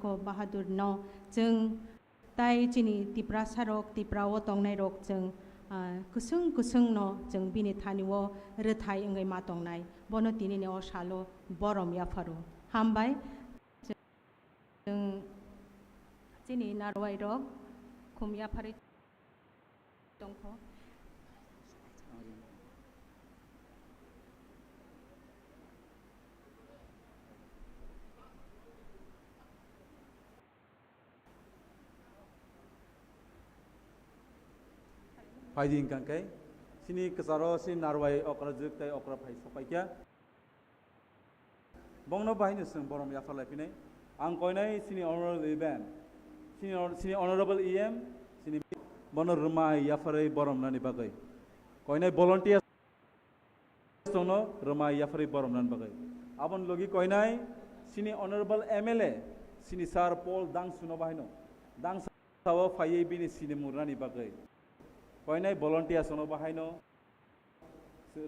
को बहादुर न जों ताई चिनी तिप्रा सारक तिप्राव तंगनाय रक जों कुसुं कुसुं न जों बिनि थानिव रोथाय इंगै मा तंनाय बनो तिनिने अ सालो बरम याफारो हामबाय जों चिनी नारवाय रक खुम याफारै दंख Paiding kangkai, sini kesaro sini narwai okra juk tai okra pai sopai kya. Bong no bahini seng borom yafar lai pinai. Ang koi nai sini honorable event, sini honorable EM, sini bono rumai yafarai borom nani bagai. Koi nai volunteer sono rumai yafarai borom nani bagai. Abon logi koi nai sini honorable MLA, sini Sir Paul Dang suno bahino. Dang sawo faye bini sini murani bagai. Koi nai volunteer sono bahino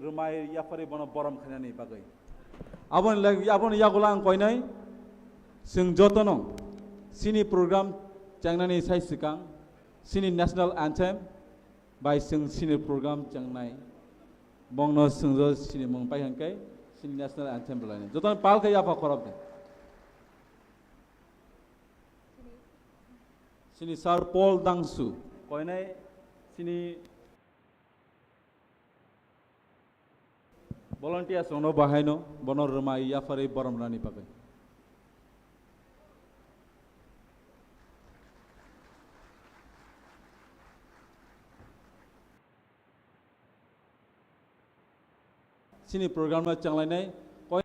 rumai yafari bono borom khanani bagai. Abon yagulang koi nai sing jotono sini program changnani sai sikang sini national anthem by sini program changnai bongno singjo sini mongpai hangkai sini national anthem belani joton pal kai apa korab de sini Sir Paul Dangsu koi nai sini volunteer sono bahaino bonor rumai yafari borom rani pakai sini program na changlai nai koi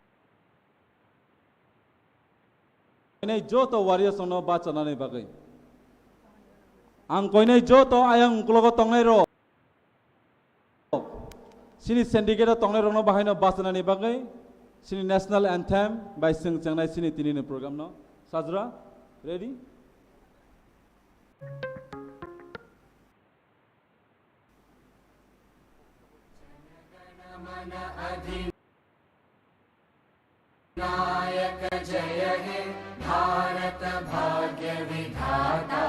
nai jo to warrior sono ba chana nai bagai ang koi nai jo to ayang kulogo tongnai ro sini syndicate tongnai ro no bahaino ba chana nai bagai sini national anthem by sing changnai sini tini ne program no sajra ready नायक जय हे भारत भाग्य विधाता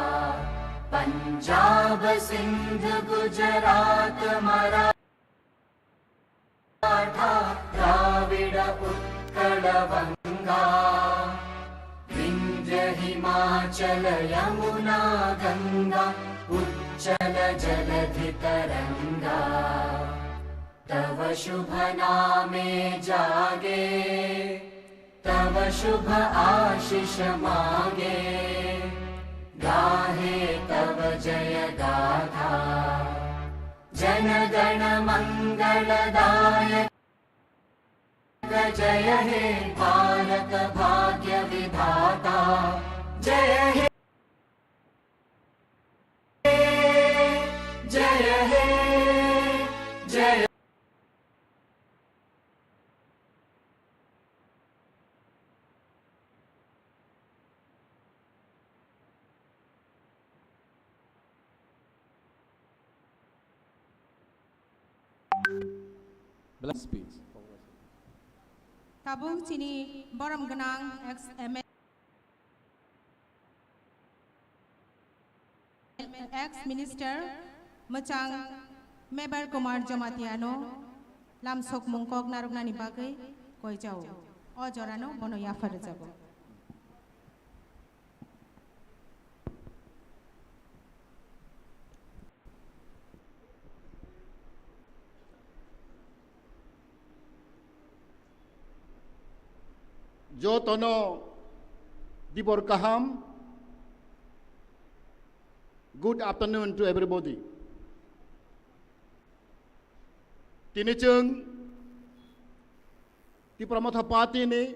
पंजाब सिंध गुजरात मराठा द्राविड उत्कल बंगा विंध्य हिमाचल यमुना गंगा उच्चल जलधि तरंगा तव शुभ नामे जागे तव शुभ आशीष मागे गाहे तव जय गाथा जन गण मंगलदायक जय हे भारत भाग्य विधाता जय हे जय हे जय Blast speech. Tabung sini borom genang ex minister Machang Mebar Kumar Jomatiano lam sok mungkok narugna ni bagai koi jauh o jorano bono yafar jabo Jo tono dibor kaham. Good afternoon to everybody. Tini chung di Pramotha Party ni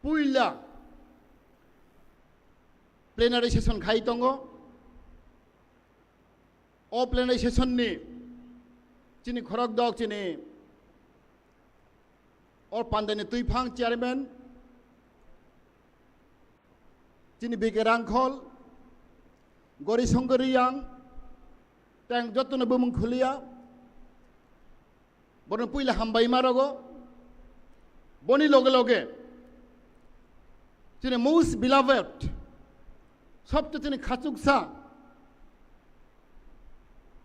puila plenary session khai tongo. O plenary session ni chini khorok dog chini और Pandey तुईफांग chairman चिनी बिकेरांखल Gauri शंकरियांग tank जतन बुमुं खुलिया बरन पुइला हामबाई मारगो बनी लगे लगे যিনি most beloved সবচেয়ে যিনি খাচুকসা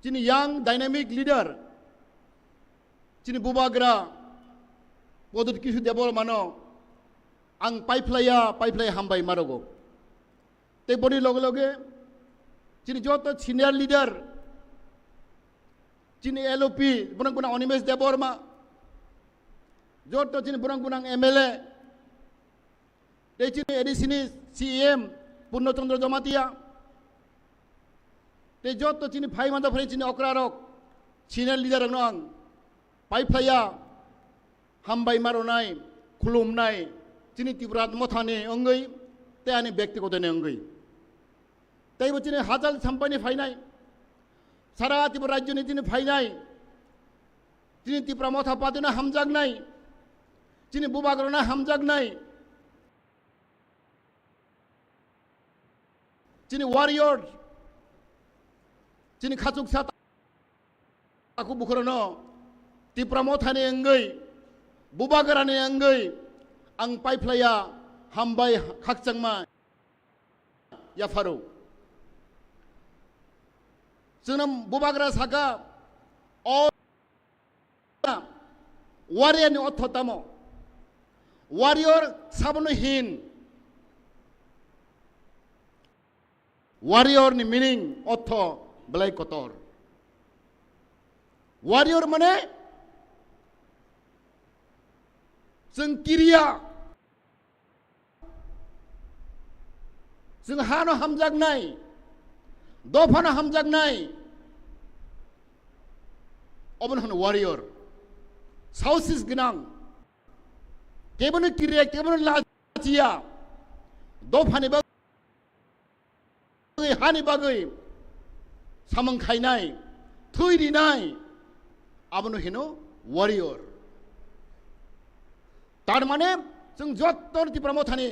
যিনি ইয়াং ডাইনামিক লিডার যিনি বুবাগ্রা পদত কিছু দেবর মানো আং পাইফ্লাইয়া হামবাই মারগো তে বডি লগে লগে যিনি যত সিনিয়র লিডার যিনি এলওপি বুনাং বুনাং অনিমেষ দেববর্মা যত যিনি বুনাং বুনাং এমএলএ তে যিনি এডিসিনি সিএম পূর্ণচন্দ্র জমাতিয়া তে যত যিনি ফাই মাদা ফ্রে যিনি অক্রারক সিনিয়র লিডার নং পাইফ্লাইয়া হামবাই মারনাय खुलुमनाय যিনি ত্রিপুরা মথানে অঙ্গই তে আনি ব্যক্তিগত অঙ্গই তাই বচিনে হাজাল সাম্পানি ফাইনাই সারা ত্রিপুরা রাজ্য নি যিনি ফাইনাই যিনি ত্রিপুরা মথা পাদনা হামজাগনাই যিনি বুবাগ্রনা হামজাগনাই যিনি ওয়ারিয়র যিনি খাচুকসা তাকু বুখরনো ত্রিপুরা মথানে অঙ্গই बुबागरानि अंगै आं पाइफ्लाया हामबाय खाकचांमा याफारौ जोंना बुबागरा साका वारियानि अर्थतामो वारियर साबनो हिन वारियरनि मिनिं अर्थ बेलाय कतर वारियर माने जों किरिया जों हानो हामजागनाय दफानो हामजागनाय अबन होनो वारियर साहसिस गोनां केबोनो किरिया केबोनो लाजिया दफानि बागै हानि बागै सामंखायनाय थैरिनाय आबनो हेनो वारियर तार माने जों जत्त त्रिपुरा मथानि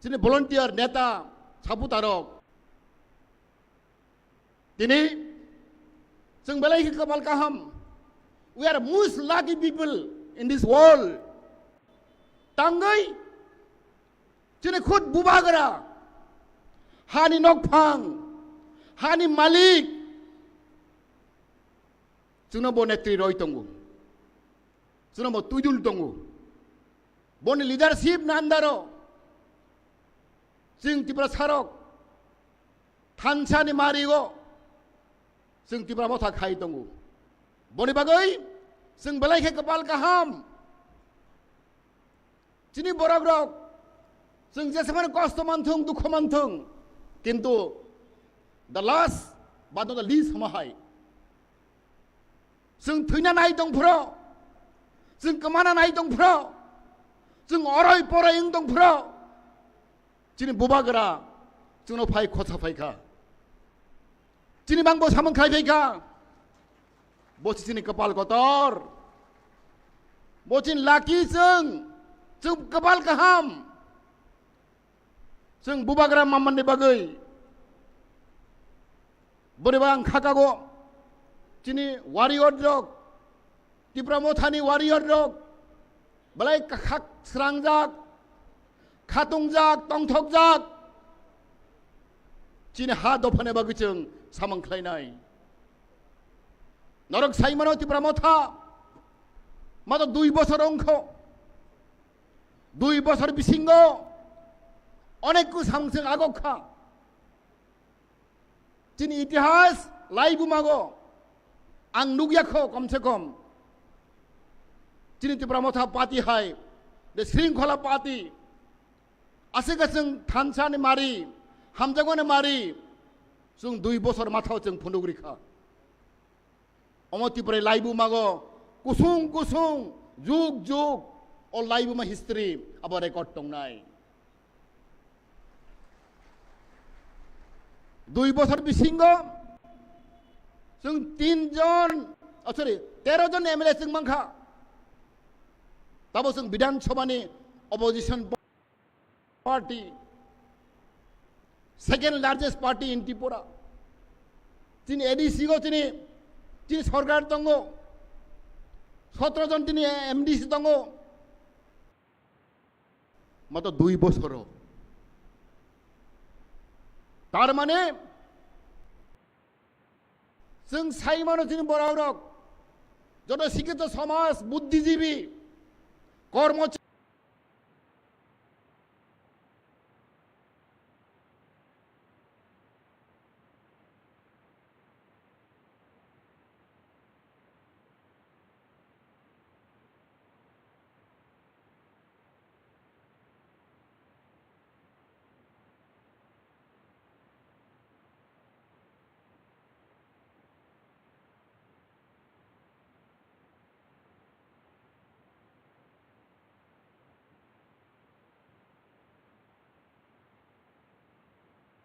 जोंनि भलन्टियार नेता सापुतारक दिनै जों बेलाय कपाल काहाम we are most lucky people in this world तांगै जोंनि खुद बुबागरा हानि नकफां हानि मालिक जोंना बो नेत्री रय दंगो जोंना बो तुइदुल दंगो बनि लिडारशिप नान्दारो जों त्रिपुरा सारक थानसानि मारिगो जों त्रिपुरा मथा खाय दंगो बनि बागै जों बेलायखे कपाल काहाम जिनि बराबरक जों जेसेबां कष्ट मानथों दुख मानथों किन्तु द लास्ट बा द लिस्ट समाहाय जों थैना नाय दंफोरो जों गोमाना नाय दंफोरो जों अराय पराय दंफोरो जिनि बुबागरा जोंनाव फाय खसा फायखा जिनि बांबो सामोंखाय फायखा बसि जिनि कपाल कतर बसिन लाखि जों कपाल काहाम जों बुबागरा मामाननि बागै बोरैबा आं खाकागो जिनि वारियर जग त्रिपुरा मथानि वारियर जग बेलाय खाक स्रांजाक खातुंजाक तंथकजाक जिनि हा दफानि बागै जों सामंख्लायनाय नरक साइमानो त्रिपुरा मथा मात्र 2 বছর अंख 2 বছর बिसिंग अनेक सांसों आगखा जिनि इतिहास लाइबुमागो आं नुगियाखो कम से कम जिनि त्रिपुरा मथा पार्टी हाय दे श्रृंखला पार्टी आसेगासों थानसानि मारि हामजागोनि मारि जों 2 বছর माथाव जों फुनुग्रिखा अम त्रिपुरा लाइबुमागो कुसुं कुसुं जुग जुग अ लाइबुमा हिस्ट्री अब रेकर्ड दंनाय 2 বছর बिसिंग जों 13 जन एमएलए जों मांखा दाबो जों विधानसभानि opposition party second largest party in Tripura जिनि एडीसी गो जिनि सरकार दंगो 17 जन जिनि एमडीसी दंगो मात्र 2 বছর तारमाने जों साइमानो जों बरावरक যত শিক্ষিত সমাজ বুদ্ধিজীবী কর্মচারী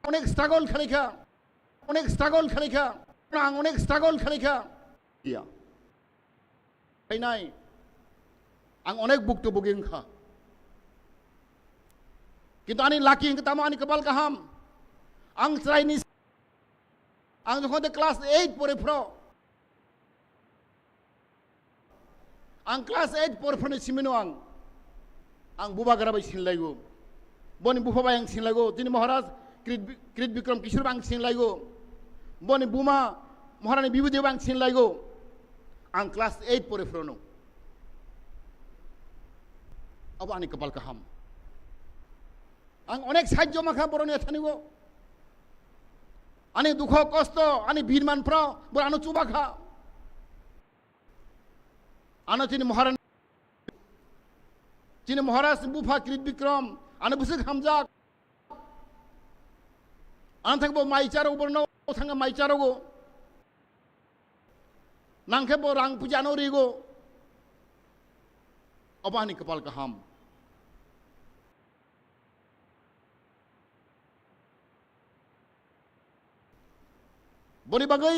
অনেক স্ট্রাগল খানিকা অনেক স্ট্রাগল খানিকা অনেক স্ট্রাগল খানিকা ইয়া নাই आं अनेक भुक्तभोगी ओंखा किन्तु आंनि लाकि तामा आंनि कपाल गाहाम आं ट्राइनि आं जखन क्लास 8 फरायफ्राव आं क्लास 8 फरायफ्रावनि सिमिनो आं बुबा गाराबाय सिनलायगौ बनि बुफाबाय आं सिनलायगौ दिनै महाराज कृत विक्रम किशोर आं सिनलायगौ बनि बुमा महारानी बिबुदेव आं सिनलायगौ आं क्लास 8 फरायफ्रावनो अब आंनि कपाल गाहाम आं अनेक साहाय्य माखा बर'नि थानिगौ आंनि दुख कष्ट आंनि बिरमानफ्राव आनो चुबाखा आनो दिनै महारानी दिनै महाराज बुफा कृत विक्रम आनो बुसुक हामजाक आं थांबो माइचाराव बरनो थांगा माइचारावगो नांखे बो रां पुजानो रिगो अब आंनि कपाल गाहाम बनि बागै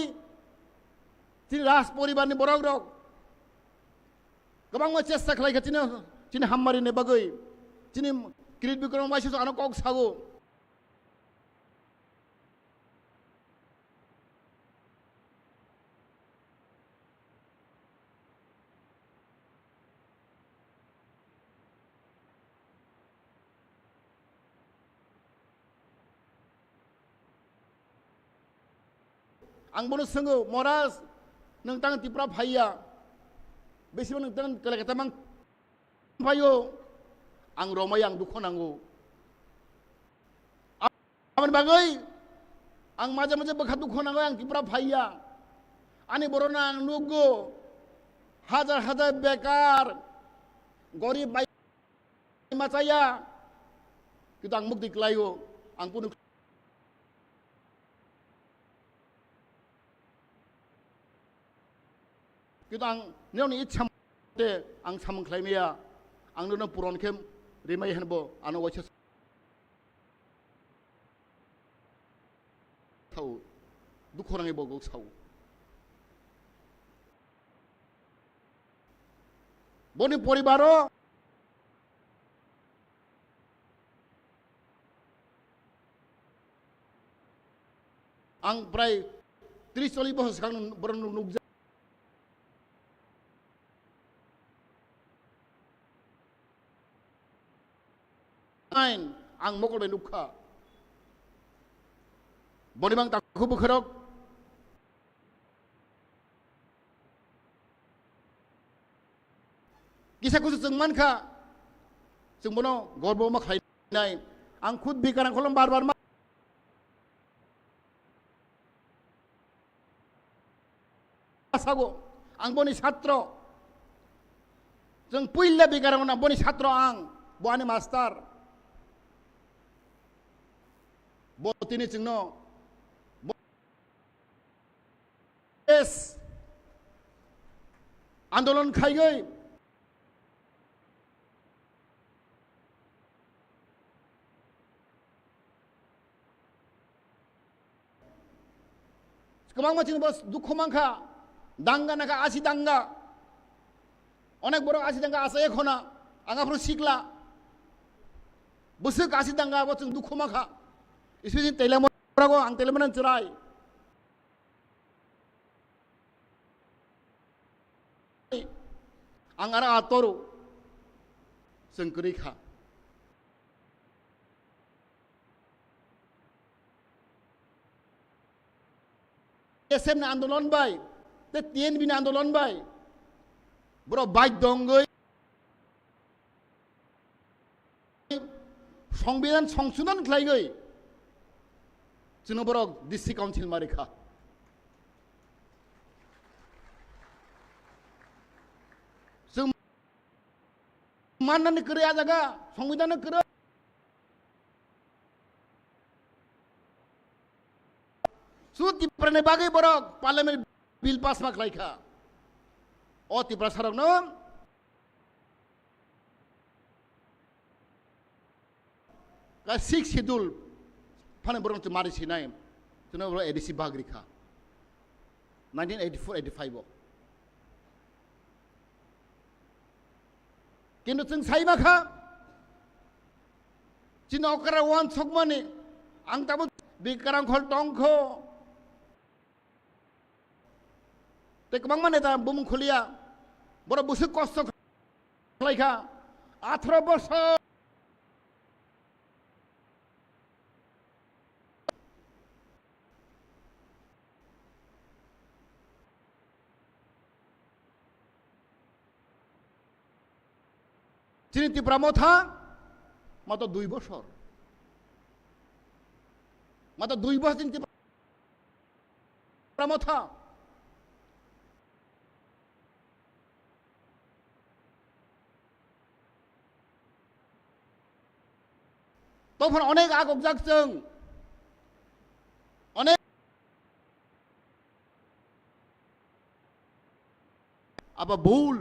दिनै राज परिबारनि बरक रक गोबां चेष्टा खालायगासिनो दिनै हाममारिनि बागै दिनै कृत विक्रम बायसो आनो कक सागो आं बोनो सोङो महाराज नोंथां तिप्रा फाइया बेसेबां नोंथां कलकाता मां फायो आं रमाय आं दुख नांगौ आं बागै आं माजे माजे बखा दुख नांगौ आं तिप्रा फाइया आंनि बर'ना आं नुगौ हाजार हाजार बेकार गरिब बाय माचाया किन्तु आं मुक्ति खालायो आं पुनो किन्तु आं नेवनि इच्छा मथे आं सामोन खालामनाया आंनो पुरनखे रिमाय होनबो आनो वाइस थाव दुख नाङै बगौ साव बनि परिबारो आं प्राय 30-40 बोसोर सिगां बरन नुगजा आं मकलबाय नुखा बनिबां ताखौ बोखोरक किसाखौसो जों मानखा जों बनो गर्व मा खालायनाय आं खुद बिकारां खलम बार बार सागो आं बनि छात्र जों पहिला बिकारां ना बनि छात्र आं बहानि मास्टार बोतिनि चिंनो एस आंदोलन खाइगै गोबां मानसिनि बस दुख मांखा दांगा नाका आसि दांगा अनेक बर' आसि दांगा आसा एखना आंगाफ्राव सिगला बोसोक आसि दांगा बस जों दुख मांखा इसोरनि तेलेमरागो आं तेलेमनान चराय आं आरो आतरो जों रैखा SM na আন্দোলন বাই তে TNB na আন্দোলন বাই বড় বাধ্যঙ্গই সংবিধান সংশোধন খাইগৈ जों बড় डिस्ट्रिक्ट काउंसिल मारिखा जों माननानै करे जागा संविधान करे सुति प्रने बागै बड़ पार्लियामेंट बिल पास मा खाइखा ओ तिब्रा सरक न का 6 शेड्यूल फाने बरं तो मारी सिनाय जों बड़ एडिसि बागरिखा 1984-85 किन्तु जों साइमाखा जों अकरा वान सकमाने आं दाबो बिकरां खल टंखो ते गोबां माने दा बुम खुलिया बड़ बुसु कष्ट खालायखा 18 बोसोर যিনি তীব্রামথা মাত্র 2 বছর যিনি তীব্রামথা তখন অনেক আগক জাগজों অনেক আবার ভুল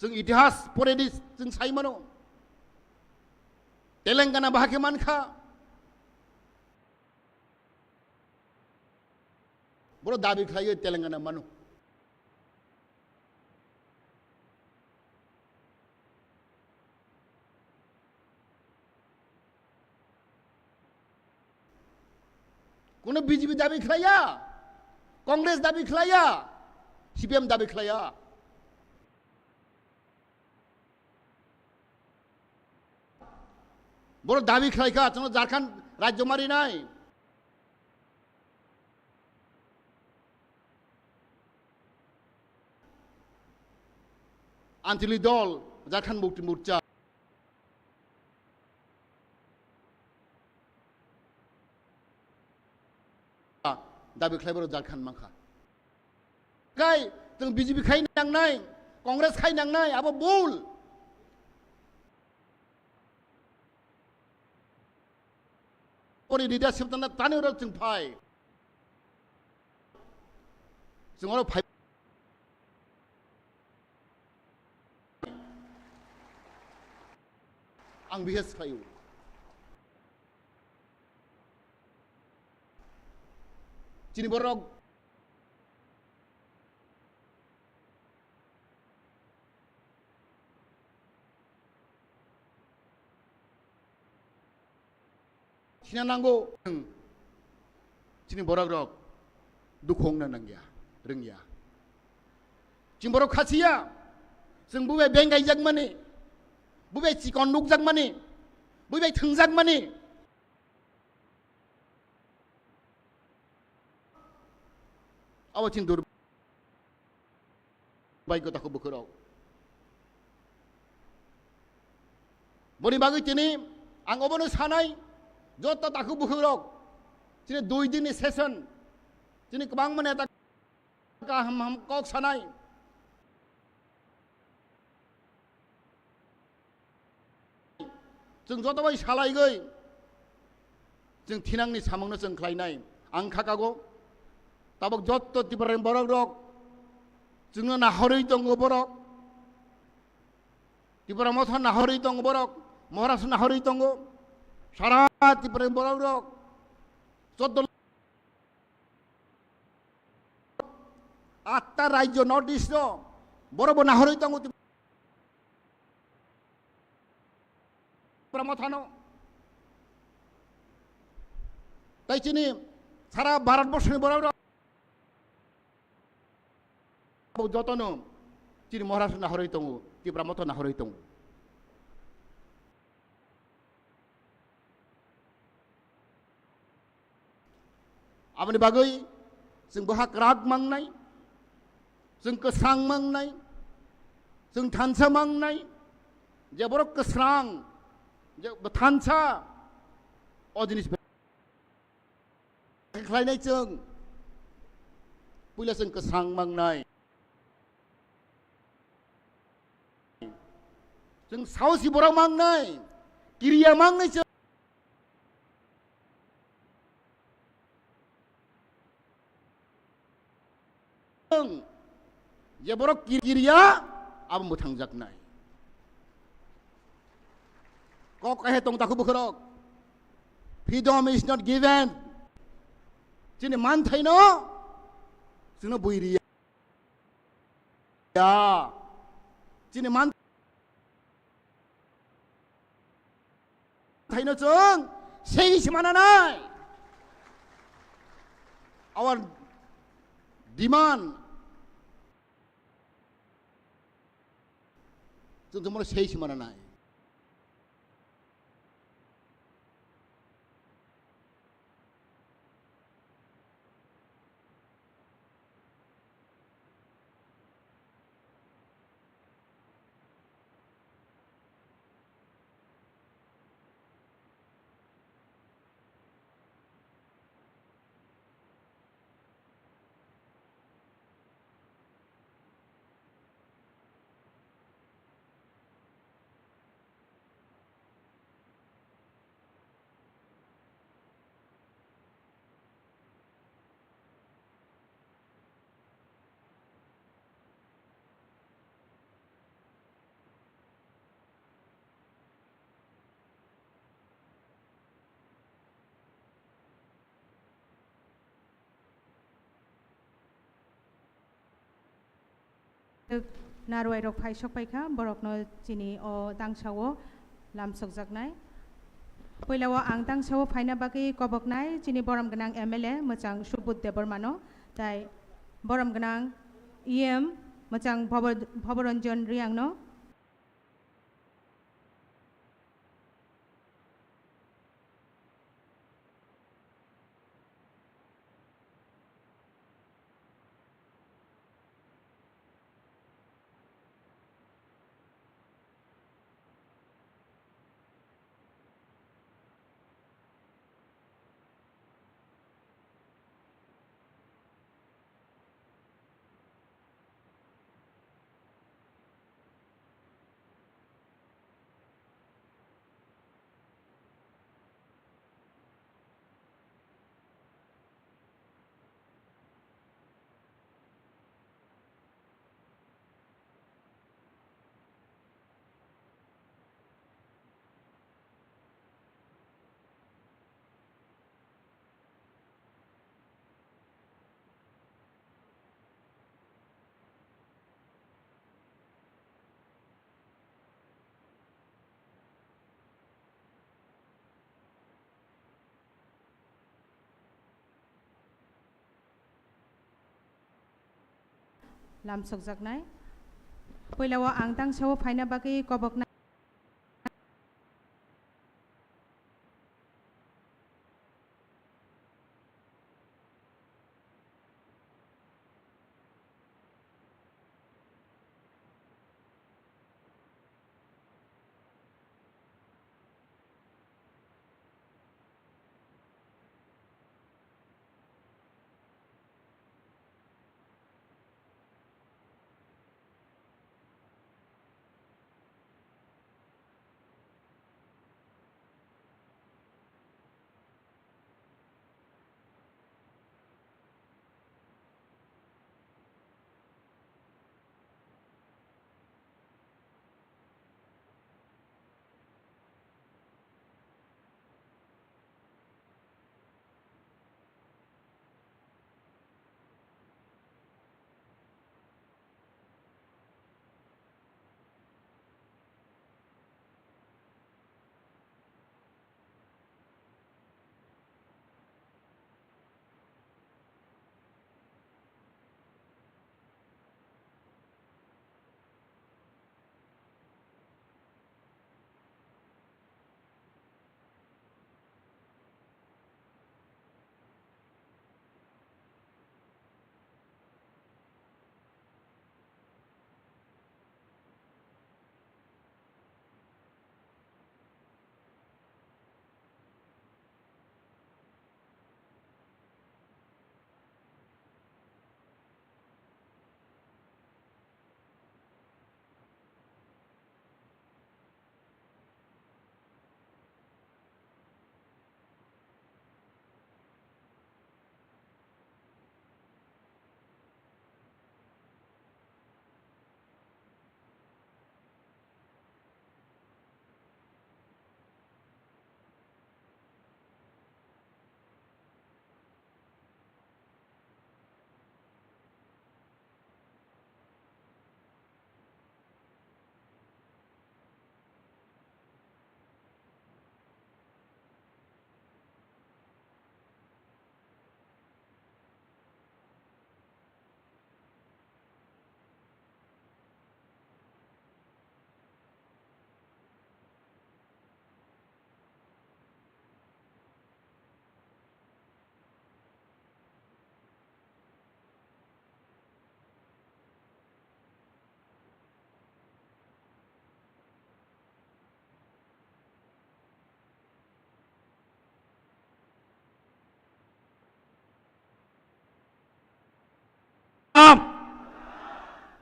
जों इतिहास परेदि जों साइमानो तेलेंगाना बाहाके मानखा बड़ दाबि खायो तेलेंगाना मानो कोनो बीजेपी दाबि खाया कांग्रेस दाबि खाया CPM दाबि खाया बड़ दाबि खालायखा जों झारखंड राज्य मारिनाय आंचलिक दल झारखंड मुक्ति मोर्चा दाबि खालाय बड़ झारखंड माखा गाय जों बीजेपी खाय नांनाय कांग्रेस खाय नांनाय आबो बुल और लीडरशिप तना ताने और जों फाय जों और फाय आं बिहेस फायो जिनि बरक सिना नांगौ जोंनि बर' रक दुखु हमनो नांगिया रोंगिया जों बर' खासिया जों बबे बें गायजाक माने बबे चिकन नुकजाक माने बबे थोंजाक माने आवा जों दुर्भाग्यताखौ बोखोराव बनि बागै दिनै आं अबनो सानाय যত তাকু বুখরক যিনি 2 দিনের সেশন যিনি गोबां माने তা हम কক सानाय जों जतबाय सालायगै जों थिनांनि सामंनो जों खालायनाय आं खाकागौ ताबक जत तिब्राम बरक रक जोंनो नाहरै दङ बरक तिब्रामथ नाहरै दङ बरक महाराष्ट्र नाहरै दङ सारा तिब्राम बरक रक जत 8টা राज्य नर्थ इस्ट बरब नाहरै दङ तिब्रामथानो তাই চিনি সারা ভারতবর্ষের বড় যতন চিনি মহারাষ্ট্র নাহরই দङ तिब्रामथ नाहरই दङ Abani bagai जों बहाग राग मांनाय जों गोस्रां मांनाय जों थानसा मांनाय जे बर' गोस्रां जे थानसा अ जिनिस खालायनाय जों पुला जों गोस्रां मांनाय जों सावसि बराव मांनाय किरिया मांनाय जों जे बर' किरिया अब मोथां जागनाय kok tong taku bukrok freedom is not given jini man thaino jino buiria ya jini man thaino jong sei simana nai our demand jong jomor sei simana nai नारवाय रक फाइसक पाइखा बरकनो चिनि अ दांसावो लामसक जागनाय पहिलाव आं दांसावो फाइना बागै कबकनाय चिनि बरम गनां एमएलए मोजां सुबुत देबरमानो ताय बरम गनां इएम मोजां भबरंजन रियांगनो लामसक जागनाय पहिलाव आं दांसावो फाइना बागै कबकनाय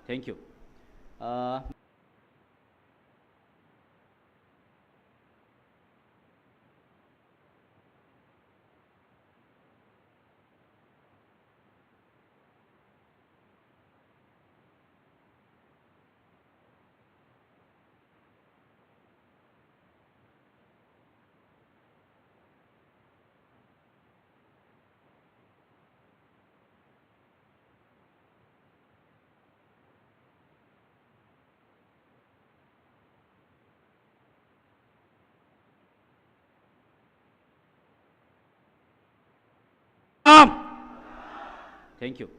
Thank you. Thank you.